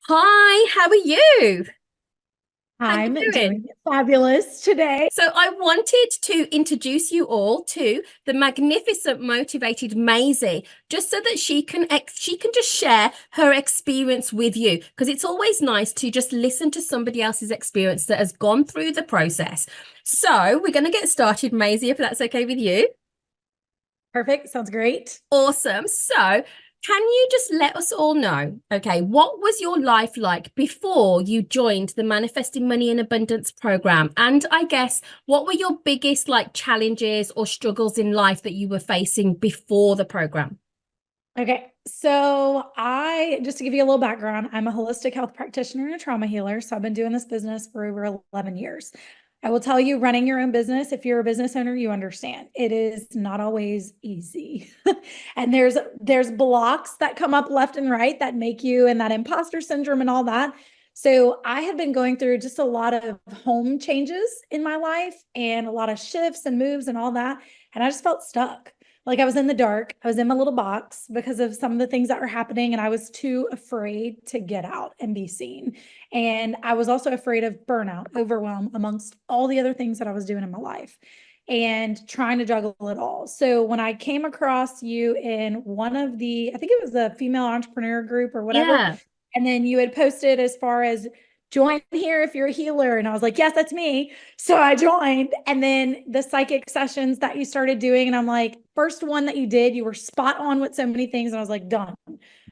Hi, how are you? How you I'm doing? doing fabulous today. So I wanted to introduce you all to the magnificent, motivated Maisie, just so that she can just share her experience with you, because it's always nice to just listen to somebody else's experience that has gone through the process. So we're going to get started, Maisie, if that's okay with you. Perfect. Sounds great. Awesome. So, can you just let us all know, okay, what was your life like before you joined the Manifesting Money in Abundance program? And I guess, what were your biggest challenges or struggles in life that you were facing before the program? Okay. Just to give you a little background, I'm a holistic health practitioner and a trauma healer. So I've been doing this business for over 11 years. I will tell you, running your own business, if you're a business owner, you understand it is not always easy. And there's blocks that come up left and right that make you and that imposter syndrome and all that. So I had been going through just a lot of home changes in my life and a lot of shifts and moves and all that. And I just felt stuck. Like I was in the dark. I was in my little box because of some of the things that were happening, and I was too afraid to get out and be seen. And I was also afraid of burnout, overwhelm, amongst all the other things that I was doing in my life and trying to juggle it all. So when I came across you in one of I think it was the female entrepreneur group or whatever, Yeah. and then you had posted as far as join here if you're a healer. And I was like, yes, that's me. So I joined. And then the psychic sessions that you started doing, and I'm like, first one that you did, you were spot on with so many things. And I was like, done.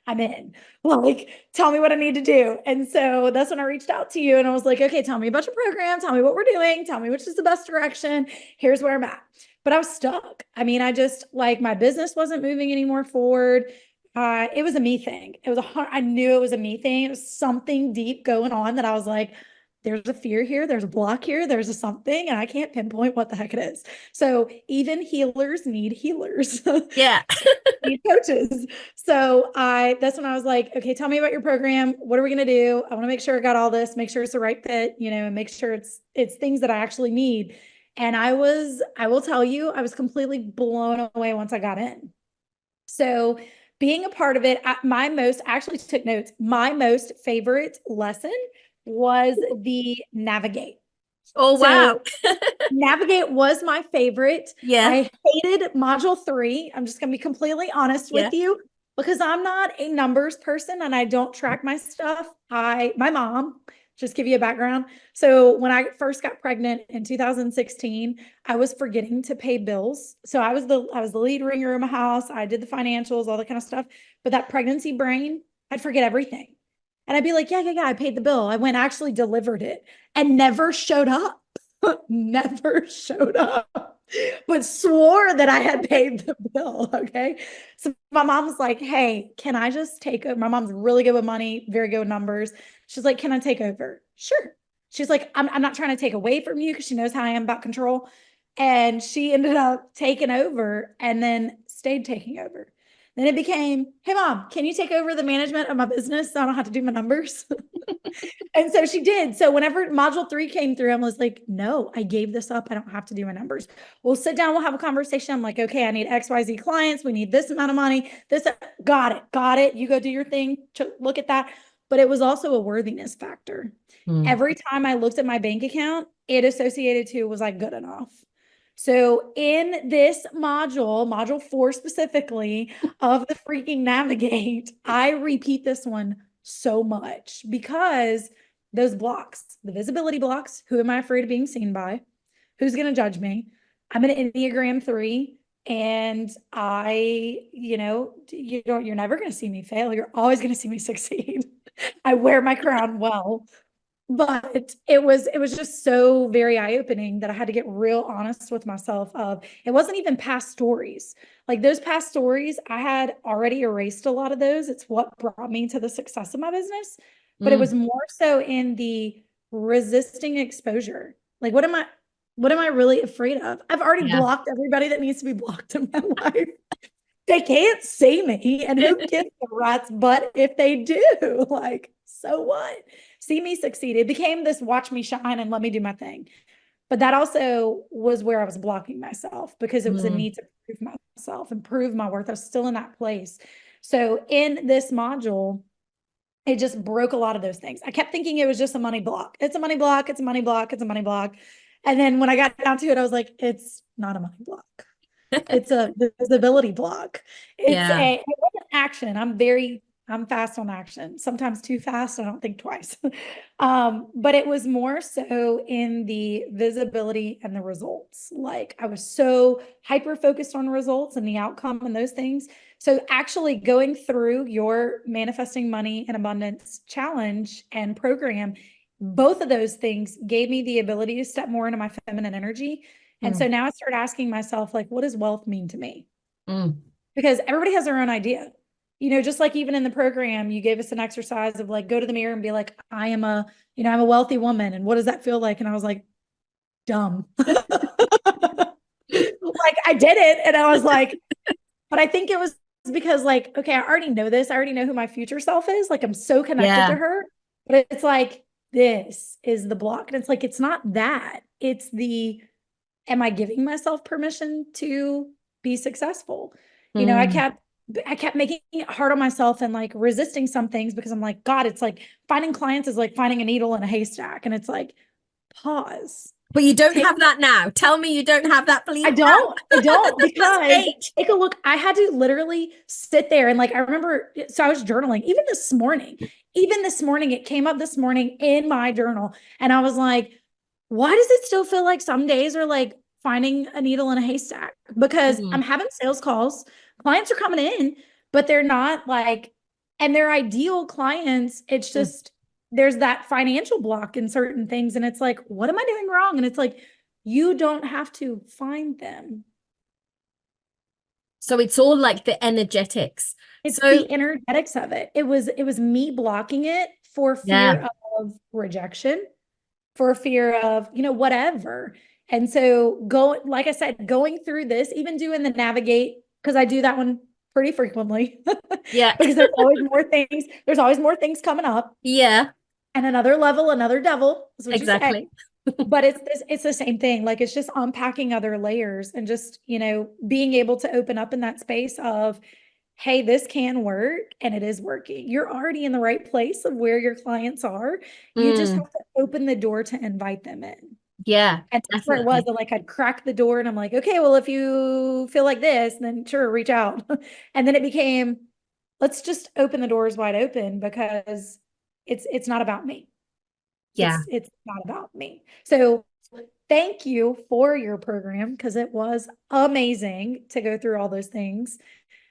I'm in. Like, tell me what I need to do. And so that's when I reached out to you and I was like, okay, tell me about your program. Tell me what we're doing. Tell me which is the best direction. Here's where I'm at. But I was stuck. I mean, I just like my business wasn't moving anymore forward. It was a me thing. I knew it was a me thing. It was something deep going on that I was like, there's a fear here, there's a block here, there's a something, and I can't pinpoint what the heck it is. So even healers need healers. Yeah. Need coaches. That's when I was like, okay, tell me about your program. What are we gonna do? I want to make sure I got all this, make sure it's the right fit, and make sure it's things that I actually need. And I will tell you, I was completely blown away once I got in. So being a part of it, I actually took notes. My most favorite lesson was the navigate. Oh, So wow. navigate was my favorite. Yeah. I hated module 3. I'm just going to be completely honest Yeah. with you because I'm not a numbers person and I don't track my stuff. My mom, just give you a background. So when I first got pregnant in 2016, I was forgetting to pay bills. So I was the lead ringer in my house. I did the financials, all that kind of stuff. But that pregnancy brain, I'd forget everything. And I'd be like, yeah, yeah, yeah, I paid the bill. I went actually delivered it and never showed up. Never showed up, but swore that I had paid the bill. Okay. So my mom's like, hey, can I just take over? My mom's really good with money, very good with numbers. She's like, can I take over? Sure. She's like, I'm not trying to take away from you because she knows how I am about control. And she ended up taking over and then stayed taking over. Then it became, hey, mom, can you take over the management of my business so I don't have to do my numbers? And so she did. So whenever module 3 came through, I was like, no, I gave this up. I don't have to do my numbers. We'll sit down, we'll have a conversation. I'm like, okay, I need XYZ clients. We need this amount of money. Got it. Got it. You go do your thing. Look at that. But it was also a worthiness factor. Mm. Every time I looked at my bank account, it associated to was like good enough. So in this module 4 specifically of the freaking navigate, I repeat this one so much because those blocks, the visibility blocks, who am I afraid of being seen by? Who's going to judge me? I'm an Enneagram 3 and you're never going to see me fail. You're always going to see me succeed. I wear my crown well. But it was just so very eye-opening that I had to get real honest with myself of it wasn't even past stories. Like those past stories, I had already erased a lot of those. It's what brought me to the success of my business. But it was Mm. more so in the resisting exposure. Like what am I really afraid of? I've already Yeah. blocked everybody that needs to be blocked in my life. They can't see me, and who gives a rat's butt if they do? Like, so what? See me succeed. It became this watch me shine and let me do my thing. But that also was where I was blocking myself because it was a Mm. need to prove myself and prove my worth. I was still in that place. So in this module, it just broke a lot of those things. I kept thinking it was just a money block. It's a money block. It's a money block. It's a money block. And then when I got down to it, I was like, it's not a money block. It's a visibility block. Yeah. It wasn't action. I'm fast on action, sometimes too fast. I don't think twice. But it was more so in the visibility and the results. Like I was so hyper focused on results and the outcome and those things. So actually going through your manifesting money and abundance challenge and program, both of those things gave me the ability to step more into my feminine energy. And so Mm. now I start asking myself, like, what does wealth mean to me? Mm. Because everybody has their own idea. Just like even in the program, you gave us an exercise of like, go to the mirror and be like, I'm a wealthy woman. And what does that feel like? And I was like, dumb. Like I did it. And I was like, but I think it was because like, okay, I already know this. I already know who my future self is. Like I'm so connected to Yeah. her, but it's like, this is the block. And it's like, it's not that. It's am I giving myself permission to be successful? You know, I Mm. kept I kept making it hard on myself and like resisting some things because I'm like, God, it's like finding clients is like finding a needle in a haystack. And it's like, pause. But you don't Take have that now. Tell me you don't have that, I please. don't That's because great. take a look. I had to literally sit there and like I remember, so I was journaling even this morning, it came up this morning in my journal. And I was like, why does it still feel like some days are like finding a needle in a haystack? Because I'm Mm. having sales calls, clients are coming in, but they're not like, and they're ideal clients. It's Mm. just, there's that financial block in certain things. And it's like, what am I doing wrong? And it's like, you don't have to find them. So it's all like the energetics. It's So the energetics of it. It was me blocking it for yeah. fear of rejection, for fear of, whatever. And so like I said, going through this, even doing the navigate, because I do that one pretty frequently Yeah. because there's always more things coming up Yeah, and another level, another devil is what you say. exactly. But it's the same thing. Like it's just unpacking other layers and just, being able to open up in that space of, hey, this can work and it is working. You're already in the right place of where your clients are. You just Mm. have to open the door to invite them in. Yeah, And that's where it was. definitely. Like I'd crack the door and I'm like, okay, well, if you feel like this, then sure, reach out. And then it became, let's just open the doors wide open because it's not about me. Yeah. It's not about me. So thank you for your program because it was amazing to go through all those things.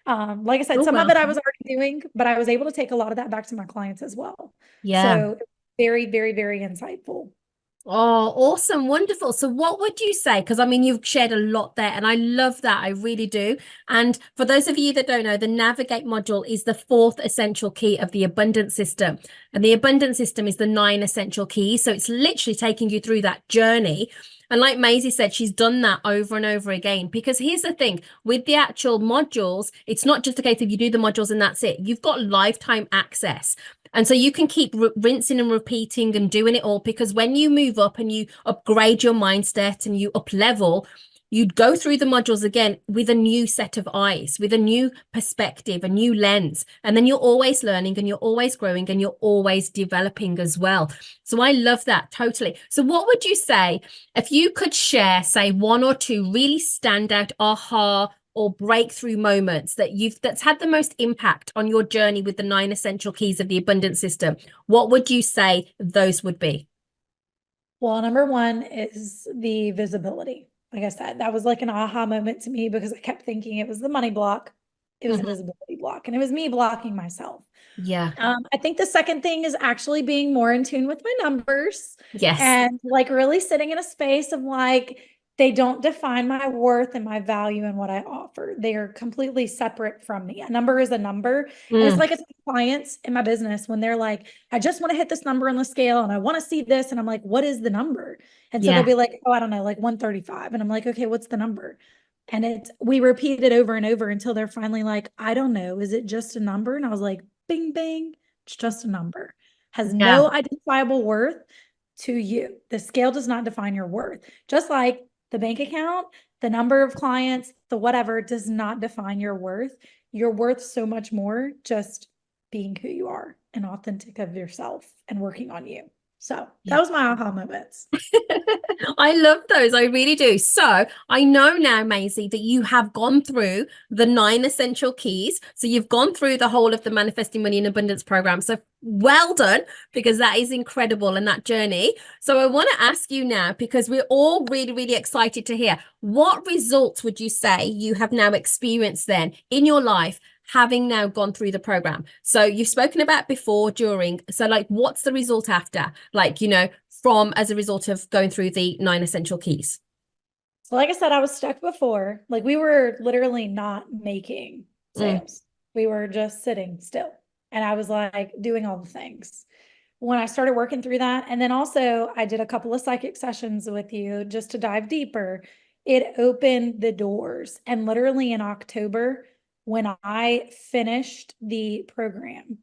Like I said, You're some of it I was welcome. already doing, but I was able to take a lot of that back to my clients as well. Yeah. So very, very, very insightful. Oh, awesome. Wonderful. So what would you say? Because I mean, you've shared a lot there and I love that. I really do. And for those of you that don't know, the Navigate module is the fourth essential key of the abundance system. And the abundance system is the 9 essential keys. So it's literally taking you through that journey. And like Maisie said, she's done that over and over again. Because here's the thing, with the actual modules, it's not just a case of you do the modules and that's it. You've got lifetime access. And so you can keep rinsing and repeating and doing it all because when you move up and you upgrade your mindset and you up level, you'd go through the modules again with a new set of eyes, with a new perspective, a new lens. And then you're always learning and you're always growing and you're always developing as well. So I love that totally. So what would you say if you could share, say, one or two really standout aha or breakthrough moments that's had the most impact on your journey with the 9 essential keys of the abundance system? What would you say those would be? Well, number one is the visibility. Like I said, that was like an aha moment to me because I kept thinking it was the money block. It was a Mhm. visibility block and it was me blocking myself. Yeah. I think the second thing is actually being more in tune with my numbers Yes. and like really sitting in a space of like, they don't define my worth and my value and what I offer. They are completely separate from me. A number is a number. And it's Mm. like it's clients in my business when they're like, I just want to hit this number on the scale and I want to see this. And I'm like, what is the number? And so they'll Yeah. be like, oh, I don't know, like 135. And I'm like, okay, what's the number? And we repeat it over and over until they're finally like, I don't know. Is it just a number? And I was like, bing, bing. It's just a number. Has Yeah. no identifiable worth to you. The scale does not define your worth. Just like the bank account, the number of clients, the whatever does not define your worth. You're worth so much more just being who you are and authentic of yourself and working on you. So that was my aha moments. I love those. I really do. So I know now, Maisie, that you have gone through the 9 essential keys. So you've gone through the whole of the Manifesting Money in Abundance program. So well done, because that is incredible and that journey. So I want to ask you now, because we're all really, really excited to hear, what results would you say you have now experienced then in your life, having now gone through the program? So you've spoken about before, during. So like, what's the result after? Like, from as a result of going through the 9 essential keys? So like I said, I was stuck before. Like we were literally not making sales. We were just sitting still. And I was like doing all the things. When I started working through that, and then also I did a couple of psychic sessions with you just to dive deeper, it opened the doors. And literally in October, when I finished the program,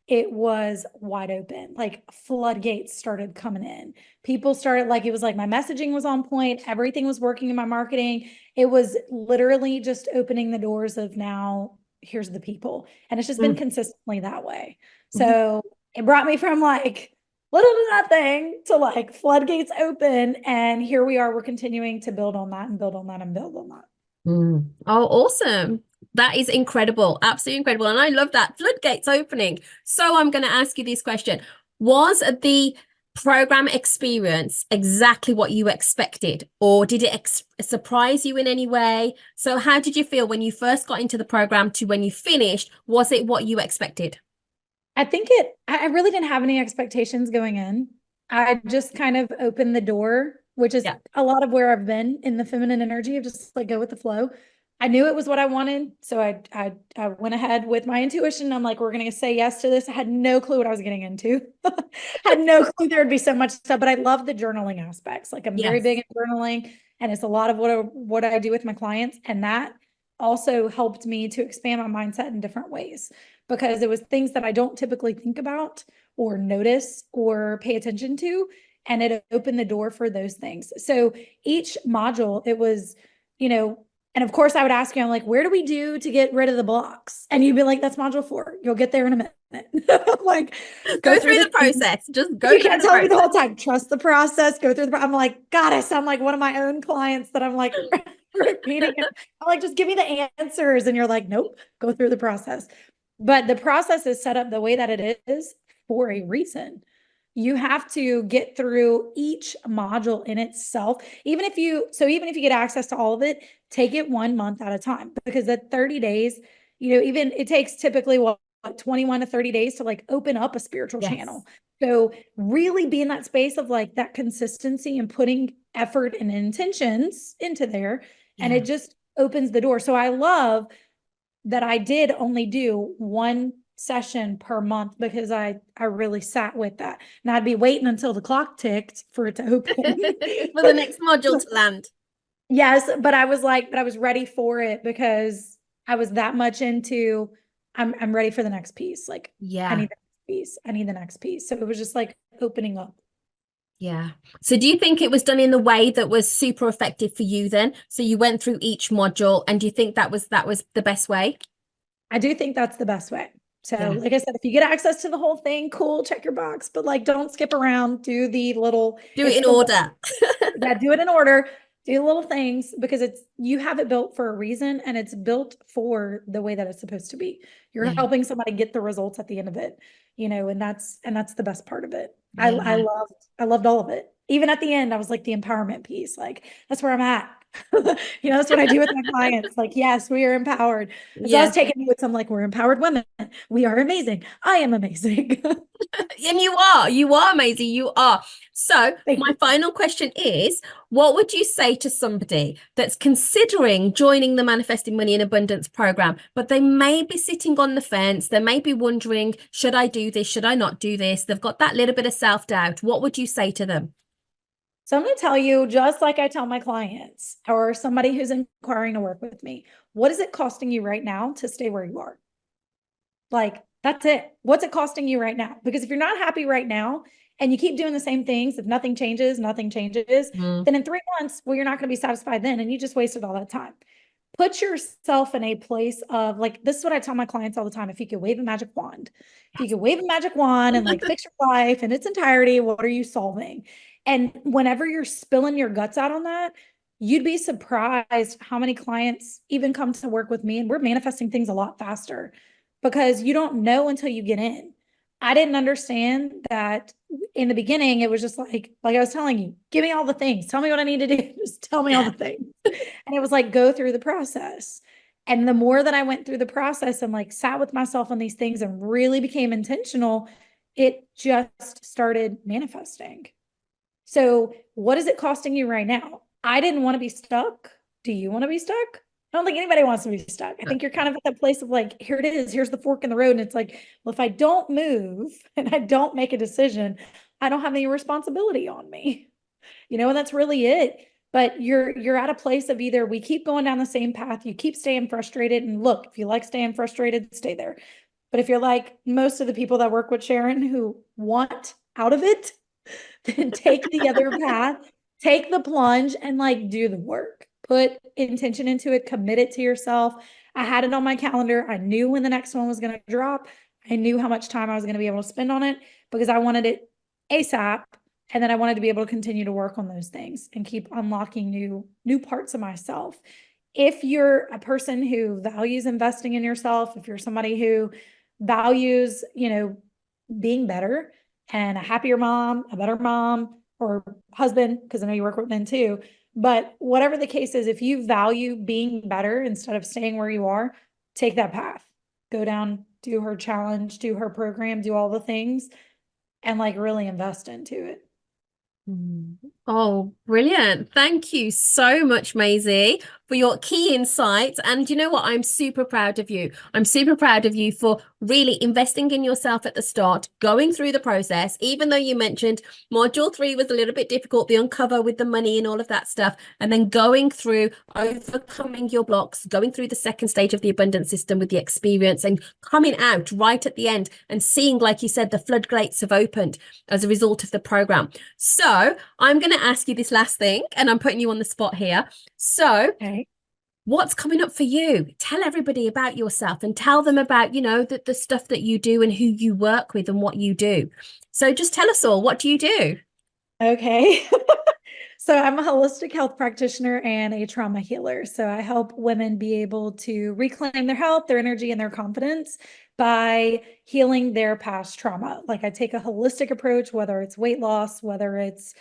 it was wide open. Like floodgates started coming in. People started, like, it was like my messaging was on point. Everything was working in my marketing. It was literally just opening the doors of, now here's the people. And it's just been consistently that way. So it brought me from like little to nothing to like floodgates open. And here we are, we're continuing to build on that and build on that and build on that. Oh, awesome. That is incredible. Absolutely incredible. And I love that. Floodgates opening. So I'm going to ask you this question. Was the program experience exactly what you expected, or did it surprise you in any way? So how did you feel when you first got into the program to when you finished? Was it what you expected? I think I really didn't have any expectations going in. I just kind of opened the door, which is a lot of where I've been in the feminine energy of just like go with the flow. I knew it was what I wanted. So I went ahead with my intuition. I'm like, we're going to say yes to this. I had no clue what I was getting into. I had no clue there would be so much stuff, but I love the journaling aspects. Like I'm very big in journaling, and it's a lot of what I do with my clients. And that also helped me to expand my mindset in different ways, because it was things that I don't typically think about or notice or pay attention to. And it opened the door for those things. So each module, it was, and of course I would ask you, I'm like, where do we do to get rid of the blocks? And you'd be like, that's module 4. You'll get there in a minute. Like, go through the process. Just go you through can't the tell me process. the whole time. Trust the process. Go through the. I'm like, God, I sound like one of my own clients that I'm like repeating it. I'm like, just give me the answers, and you're like, nope, go through the process. But the process is set up the way that it is for a reason. You have to get through each module in itself. Even if you get access to all of it, take it 1 month at a time, because at 30 days, even it takes typically 21 to 30 days to like open up a spiritual channel. So really be in that space of like that consistency and putting effort and intentions into there. And it just opens the door. So I love that I did only do 1 session per month, because I really sat with that, and I'd be waiting until the clock ticked for it to open for the next module to land. Yes, but I was ready for it, because I was that much into, I'm ready for the next piece. Like, I need the next piece. I need the next piece. So it was just like opening up. Yeah. So do you think it was done in the way that was super effective for you then? So you went through each module, and do you think that was the best way? I do think that's the best way. So like I said, if you get access to the whole thing, cool, check your box, but like, don't skip around, do the little, do it in order. Do it in order, do little things, because you have it built for a reason, and it's built for the way that it's supposed to be. You're helping somebody get the results at the end of it, and that's the best part of it. I loved all of it. Even at the end, I was like the empowerment piece, like that's where I'm at. That's what I do with my clients. Like, yes, we are empowered. So I was taking notes. I'm like, we're empowered women. We are amazing. I am amazing. And you are amazing. You are. So my final question is, what would you say to somebody that's considering joining the Manifesting Money in Abundance program, but they may be sitting on the fence? They may be wondering, should I do this? Should I not do this? They've got that little bit of self-doubt. What would you say to them? So I'm going to tell you, just like I tell my clients or somebody who's inquiring to work with me, what is it costing you right now to stay where you are? Like, that's it. What's it costing you right now? Because if you're not happy right now and you keep doing the same things, if nothing changes, then in 3 months, well, you're not going to be satisfied then. And you just wasted all that time. put yourself in a place of like, this is what I tell my clients all the time. If you could wave a magic wand, if you could wave a magic wand and like fix your life in its entirety, what are you solving? And whenever you're spilling your guts out on that, you'd be surprised how many clients even come to work with me, and we're manifesting things a lot faster because you don't know until you get in. I didn't understand that in the beginning. It was just like I was telling you, give me all the things. Tell me what I need to do. Just tell me all the things. And it was like, go through the process. And the more that I went through the process and like sat with myself on these things and really became intentional, it just started manifesting. So what is it costing you right now? I didn't want to be stuck. Do you want to be stuck? I don't think anybody wants to be stuck. I think you're kind of at that place of like, here it is, here's the fork in the road. And it's like, well, if I don't move and I don't make a decision, I don't have any responsibility on me. And that's really it. But you're at a place of either we keep going down the same path, you keep staying frustrated. And look, if you like staying frustrated, stay there. But if you're like most of the people that work with Sharan who want out of it, then take the other path, take the plunge and like do the work. Put intention into it, commit it to yourself. I had it on my calendar. I knew when the next one was going to drop. I knew how much time I was going to be able to spend on it because I wanted it ASAP. And then I wanted to be able to continue to work on those things and keep unlocking new parts of myself. If you're a person who values investing in yourself, if you're somebody who values, being better and a happier mom, a better mom or husband, because I know you work with men too, but whatever the case is, if you value being better instead of staying where you are, take that path. Go down, do her challenge, do her program, do all the things, and like really invest into it. Oh, brilliant. Thank you so much, Maisie, for your key insights. And you know what? I'm super proud of you. I'm super proud of you for really investing in yourself at the start, going through the process, even though you mentioned module 3 was a little bit difficult, the uncover with the money and all of that stuff, and then going through overcoming your blocks, going through the second stage of the abundance system with the experience and coming out right at the end and seeing, like you said, the floodgates have opened as a result of the program. So I'm going to ask you this last thing, and I'm putting you on the spot here. So Okay. What's coming up for you? Tell everybody about yourself and tell them about, the stuff that you do and who you work with and what you do. So just tell us all, what do you do? Okay. So I'm a holistic health practitioner and a trauma healer. So I help women be able to reclaim their health, their energy, and their confidence by healing their past trauma. Like I take a holistic approach, whether it's weight loss, whether it's,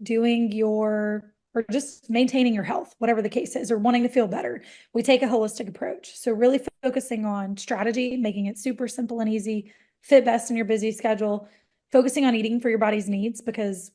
doing or just maintaining your health, whatever the case is, or wanting to feel better. We take a holistic approach. So really focusing on strategy, making it super simple and easy, fit best in your busy schedule, focusing on eating for your body's needs, because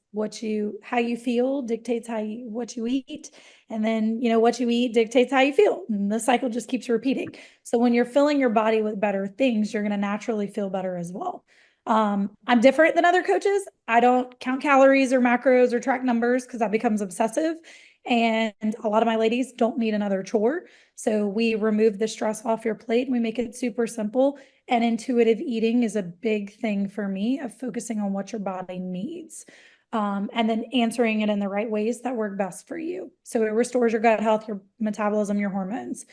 how you feel dictates what you eat. And then, what you eat dictates how you feel. And the cycle just keeps repeating. So when you're filling your body with better things, you're going to naturally feel better as well. I'm different than other coaches. I don't count calories or macros or track numbers because that becomes obsessive. And a lot of my ladies don't need another chore. So we remove the stress off your plate and we make it super simple. And intuitive eating is a big thing for me of focusing on what your body needs. And then answering it in the right ways that work best for you. So it restores your gut health, your metabolism, your hormones.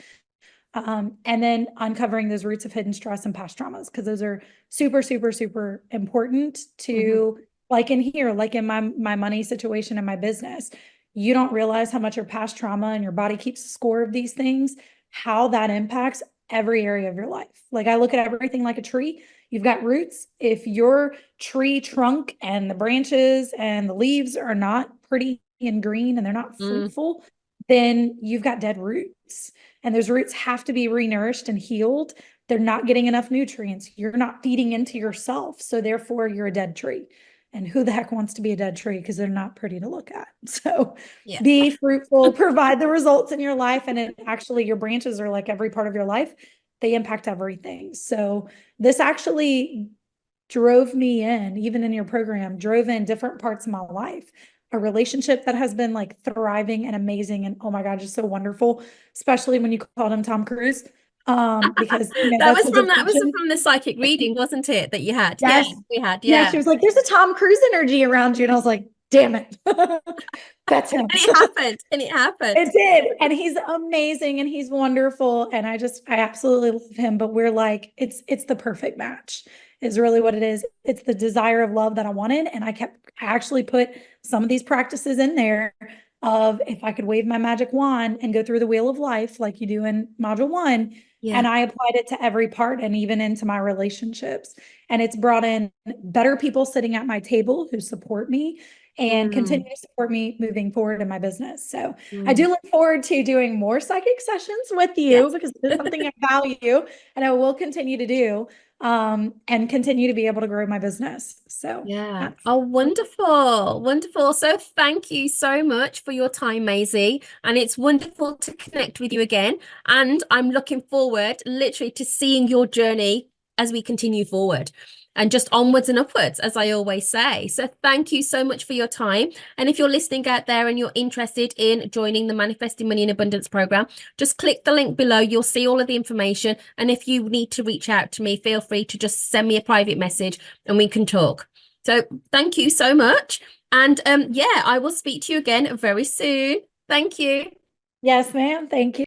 And then uncovering those roots of hidden stress and past traumas, because those are super, super, super important to, like in here, like in my money situation and my business. You don't realize how much your past trauma and your body keeps a score of these things, how that impacts every area of your life. Like I look at everything like a tree. You've got roots. If your tree trunk and the branches and the leaves are not pretty and green and they're not fruitful, then you've got dead roots. And those roots have to be renourished and healed. They're not getting enough nutrients. You're not feeding into yourself. So therefore you're a dead tree. And who the heck wants to be a dead tree? Because they're not pretty to look at. So be fruitful, provide the results in your life. And it actually, your branches are like every part of your life. They impact everything. So this actually drove me in, even in your program, drove in different parts of my life. A relationship that has been like thriving and amazing. And oh my God, just so wonderful, especially when you called him Tom Cruise. Because that was from the psychic reading, wasn't it, that you had? Yes. Yeah, we had. Yeah. She was like, there's a Tom Cruise energy around you. And I was like, damn it. That's him. And it happened. And it happened. It did. And he's amazing and he's wonderful. And I absolutely love him. But we're like, it's the perfect match, is really what it is. It's the desire of love that I wanted. And I actually put some of these practices in there of, if I could wave my magic wand and go through the wheel of life like you do in module 1. Yeah. And I applied it to every part and even into my relationships. And it's brought in better people sitting at my table who support me and continue to support me moving forward in my business. So I do look forward to doing more psychic sessions with you, because it's something I value and I will continue to do, and continue to be able to grow my business. So yeah. Oh, wonderful. Wonderful. So thank you so much for your time, Maisie. And it's wonderful to connect with you again. And I'm looking forward literally to seeing your journey as we continue forward. And just onwards and upwards, as I always say. So thank you so much for your time. And if you're listening out there and you're interested in joining the Manifesting Money in Abundance program, just click the link below. You'll see all of the information. And if you need to reach out to me, feel free to just send me a private message and we can talk. So thank you so much. And yeah, I will speak to you again very soon. Thank you. Yes, ma'am. Thank you.